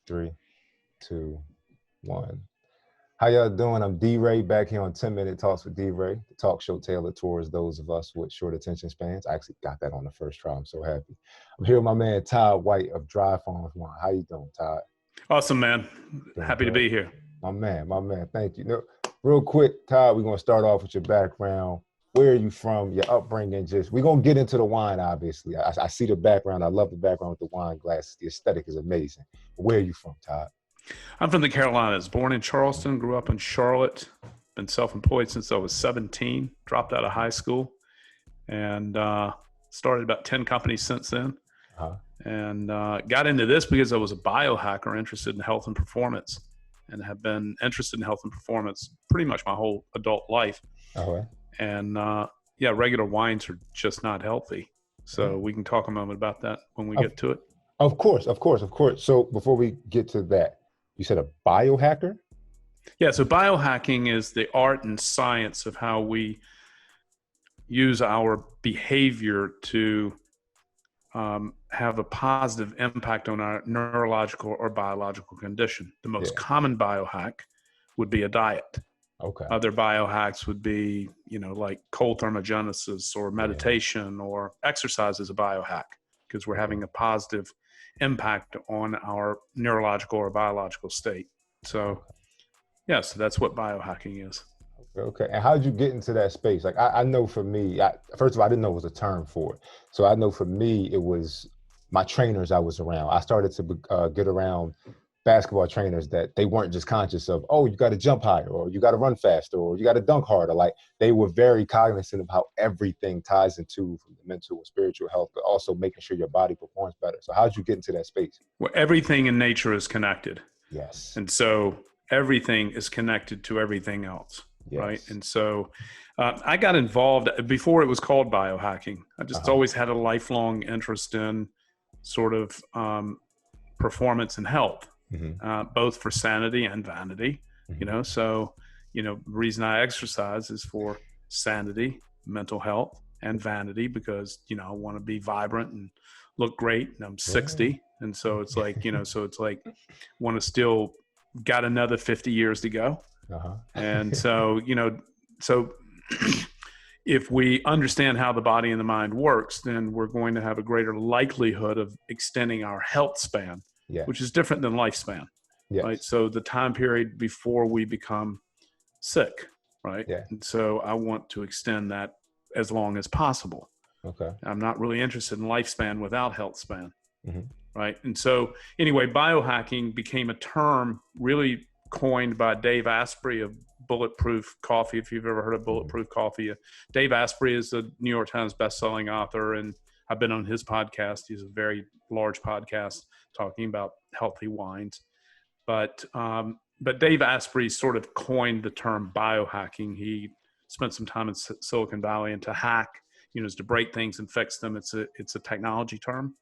Three, two, one. How y'all doing? I'm D.Rey back here on 10-Minute Talks with D.Rey, the talk show tailored towards those of us with short attention spans. I actually got that on the first try. I'm so happy. I'm here with my man, Todd White of Dry Farms Wine. How you doing, Todd? Awesome, man. Doing Happy good? to be here. My man. Thank you. No, real quick, Todd, we're going to start off with your background. Where are you from? Your upbringing? We're going to get into the wine, obviously. I see the background. I love the background with the wine glasses. The aesthetic is amazing. Where are you from, Todd? I'm from the Carolinas, born in Charleston, grew up in Charlotte, been self-employed since I was 17, dropped out of high school, and started about 10 companies since then. And got into this because I was a biohacker interested in health and performance, and have been interested in health and performance pretty much my whole adult life. And regular wines are just not healthy. So we can talk a moment about that when we get to it. Of course. So before we get to that, you said a biohacker? Yeah, so biohacking is the art and science of how we use our behavior to have a positive impact on our neurological or biological condition. The most common biohack would be a diet. Other biohacks would be, like cold thermogenesis or meditation or exercise is a biohack because we're having a positive impact on our neurological or biological state. So, so that's what biohacking is. Okay. And how did you get into that space? Like, I know for me, first of all, I didn't know it was a term for it. So I know for me, it was my trainers I was around. I started to get around basketball trainers that they weren't just conscious of, oh, you got to jump higher, or you got to run faster, or you got to dunk harder. Like, they were very cognizant of how everything ties into from the mental and spiritual health, but also making sure your body performs better. So how did you get into that space? Well, everything in nature is connected. Yes. And so everything is connected to everything else. Yes. Right. And so I got involved before it was called biohacking. I just always had a lifelong interest in sort of performance and health. Both for sanity and vanity, So, the reason I exercise is for sanity, mental health, and vanity because, I want to be vibrant and look great. And I'm 60. And so it's like, want to still got another 50 years to go. And so, so if we understand how the body and the mind works, then we're going to have a greater likelihood of extending our health span. Which is different than lifespan, right? So the time period before we become sick, right? And so I want to extend that as long as possible. I'm not really interested in lifespan without health span, right? And so anyway, biohacking became a term really coined by Dave Asprey of Bulletproof Coffee. If you've ever heard of Bulletproof Coffee, Dave Asprey is a New York Times bestselling author, and I've been on his podcast. He's a very large podcast talking about healthy wines. But Dave Asprey sort of coined the term biohacking. He spent some time in Silicon Valley, and to hack, is to break things and fix them. It's a technology term.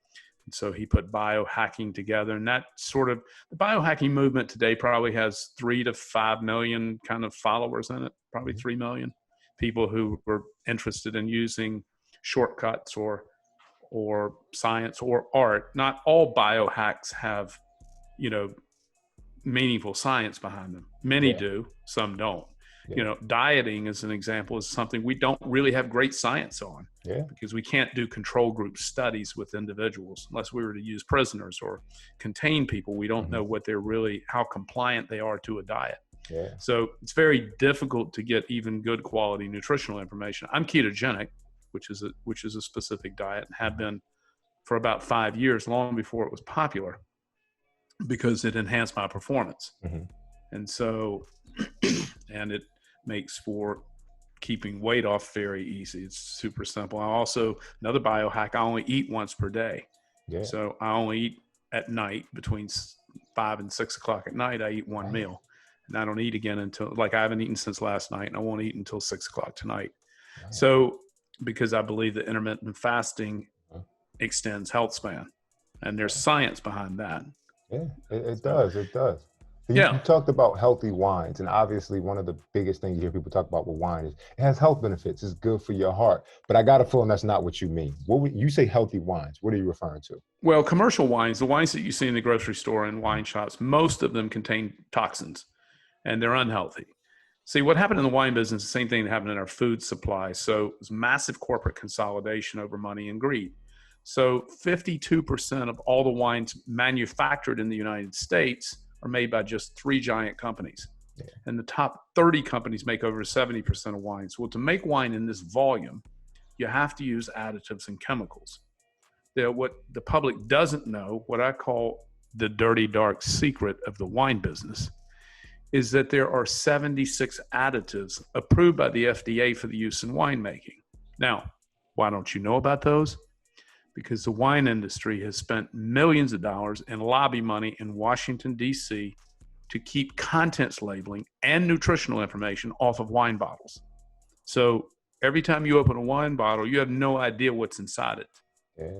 And so he put biohacking together, and that sort of the biohacking movement today probably has 3 to 5 million kind of followers in it, probably 3 million people who were interested in using shortcuts or science or art. Not all biohacks have, meaningful science behind them. Many do, some don't. Dieting as an example is something we don't really have great science on because we can't do control group studies with individuals unless we were to use prisoners or contain people. We don't know what how compliant they are to a diet. So it's very difficult to get even good quality nutritional information. I'm ketogenic, which is a specific diet, and have been for about 5 years, long before it was popular, because it enhanced my performance. And so, and it makes for keeping weight off very easy. It's super simple. Another biohack, I only eat once per day. So I only eat at night between 5 and 6 o'clock at night. I eat one meal, and I don't eat again until, I haven't eaten since last night, and I won't eat until 6 o'clock tonight. So, because I believe that intermittent fasting extends health span, and there's science behind that. It does. You Yeah. talked about healthy wines, and obviously one of the biggest things you hear people talk about with wine is it has health benefits. It's good for your heart. But I got a feeling that's not what you mean. What would you say healthy wines? What are you referring to? Well, commercial wines, the wines that you see in the grocery store and wine shops, most of them contain toxins and they're unhealthy. See, what happened in the wine business, the same thing that happened in our food supply. So it was massive corporate consolidation over money and greed. So 52% of all the wines manufactured in the United States are made by just three giant companies. Yeah. And the top 30 companies make over 70% of wines. Well, to make wine in this volume, you have to use additives and chemicals. What the public doesn't know, what I call the dirty, dark secret of the wine business, is that there are 76 additives approved by the FDA for the use in winemaking. Now, why don't you know about those? Because the wine industry has spent millions of dollars in lobby money in Washington, D.C. to keep contents labeling and nutritional information off of wine bottles. So every time you open a wine bottle, you have no idea what's inside it. Yeah.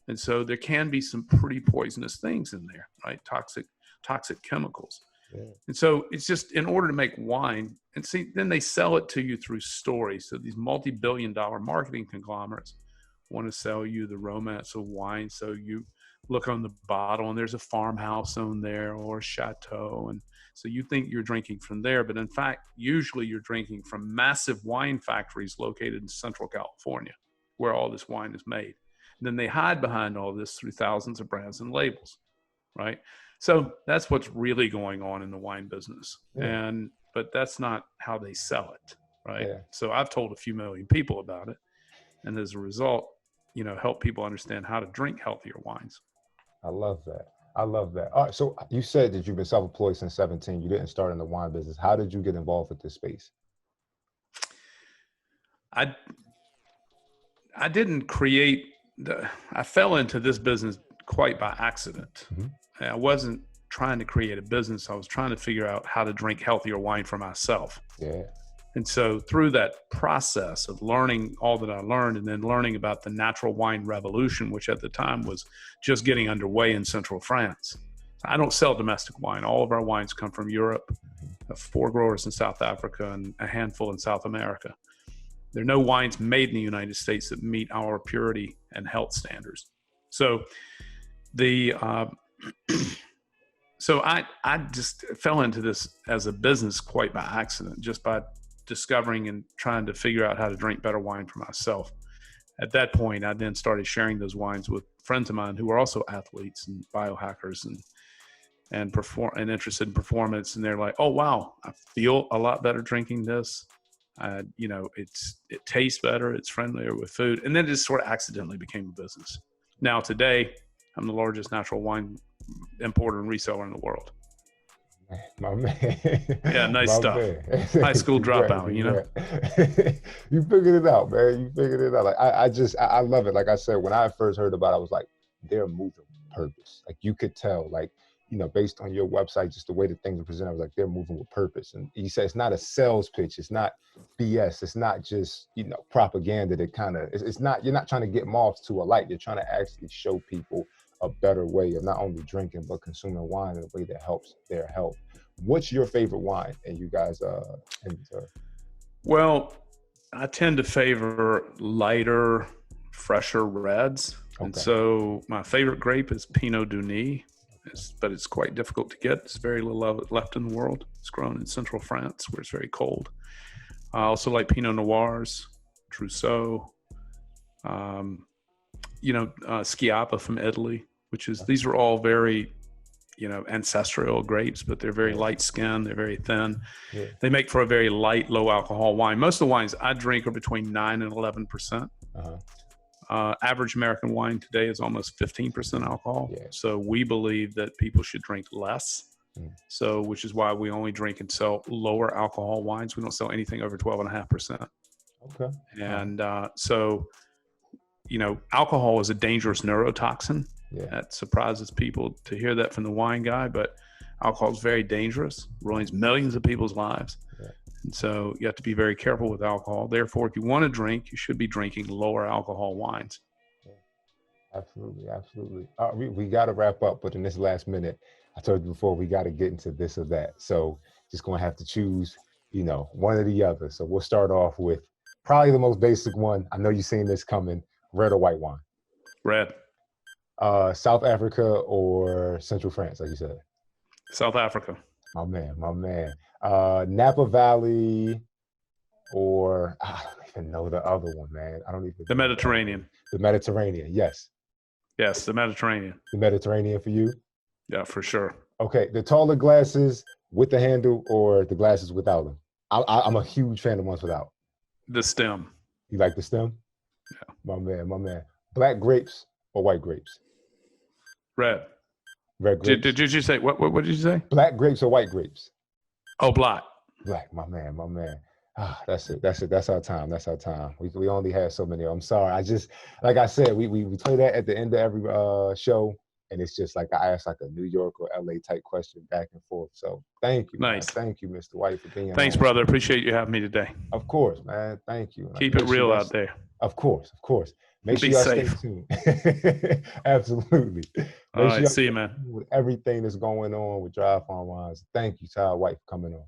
And so there can be some pretty poisonous things in there, right? Toxic chemicals. Yeah. And so it's just in order to make wine, and see, then they sell it to you through stories. So these multi-billion-dollar marketing conglomerates want to sell you the romance of wine. So you look on the bottle and there's a farmhouse on there or a chateau. And so you think you're drinking from there, but in fact, usually you're drinking from massive wine factories located in Central California, where all this wine is made. And then they hide behind all this through thousands of brands and labels, right? So that's what's really going on in the wine business. Yeah. But that's not how they sell it, right? Yeah. So I've told a few million people about it. And as a result, help people understand how to drink healthier wines. I love that. All right. So you said that you've been self-employed since 17. You didn't start in the wine business. How did you get involved with this space? I didn't create I fell into this business quite by accident. Mm-hmm. I wasn't trying to create a business. I was trying to figure out how to drink healthier wine for myself. Yeah. And so through that process of learning all that I learned and then learning about the natural wine revolution, which at the time was just getting underway in central France. I don't sell domestic wine. All of our wines come from Europe, 4 growers in South Africa and a handful in South America. There are no wines made in the United States that meet our purity and health standards. So so I just fell into this as a business quite by accident, just by discovering and trying to figure out how to drink better wine for myself. At that point, I then started sharing those wines with friends of mine who were also athletes and biohackers and interested in performance. And they're like, "Oh, wow, I feel a lot better drinking this. It tastes better. It's friendlier with food." And then it just sort of accidentally became a business. Now today, I'm the largest natural wine importer and reseller in the world. My man. Yeah, nice stuff. High school dropout, You figured it out, man. You figured it out. Like I love it. Like I said, when I first heard about it, I was like, they're moving with purpose. Like you could tell, like, based on your website, just the way that things are presented, I was like, they're moving with purpose. And you said it's not a sales pitch. It's not BS. It's not just, propaganda that it's not, you're not trying to get moths to a light. You're trying to actually show people a better way of not only drinking, but consuming wine in a way that helps their health. What's your favorite wine? And you guys, Well, I tend to favor lighter, fresher reds. Okay. And so my favorite grape is Pinot Meunier. But it's quite difficult to get. There's very little of it left in the world. It's grown in central France where it's very cold. I also like Pinot Noirs, Trousseau, Schiappa from Italy, these are all very, ancestral grapes, but they're very light skinned. They're very thin. Yeah. They make for a very light, low alcohol wine. Most of the wines I drink are between 9 and 11%. Uh-huh. Average American wine today is almost 15% alcohol. Yeah. So we believe that people should drink less. So, which is why we only drink and sell lower alcohol wines. We don't sell anything over 12.5%. Okay. And alcohol is a dangerous neurotoxin. Yeah. That surprises people to hear that from the wine guy, but alcohol is very dangerous, ruins millions of people's lives. Yeah. And so you have to be very careful with alcohol. Therefore, if you want to drink, you should be drinking lower alcohol wines. Yeah. Absolutely. We got to wrap up, but in this last minute, I told you before, we got to get into this or that. So just going to have to choose, one or the other. So we'll start off with probably the most basic one. I know you've seen this coming, red or white wine. Red. South Africa or Central France, like you said? South Africa. My man, my man. Napa Valley or I don't even know the other one, man. I don't even The Mediterranean. The Mediterranean, yes. Yes, the Mediterranean. The Mediterranean for you? Yeah, for sure. Okay, the taller glasses with the handle or the glasses without them? I'm a huge fan of ones without. The stem. You like the stem? Yeah. My man, my man. Black grapes or white grapes? Red. Red grapes. Did you say what did you say? Black grapes or white grapes? Oh, black. Black, my man, my man. That's it. That's our time. That's our time. We only have so many. I'm sorry. I just, like I said, we play that at the end of every show, and it's just like I ask like a New York or LA type question back and forth. So thank you. Nice. Man. Thank you, Mr. White, for being Thanks, on. brother. Appreciate you having me today. Of course, man. Thank you. Keep it real out there. Of course, of course. Make sure Be y'all safe. Stay tuned. Absolutely. All right, see you, man. With everything that's going on with Dry Farm Wines. Thank you, Todd White, for coming on.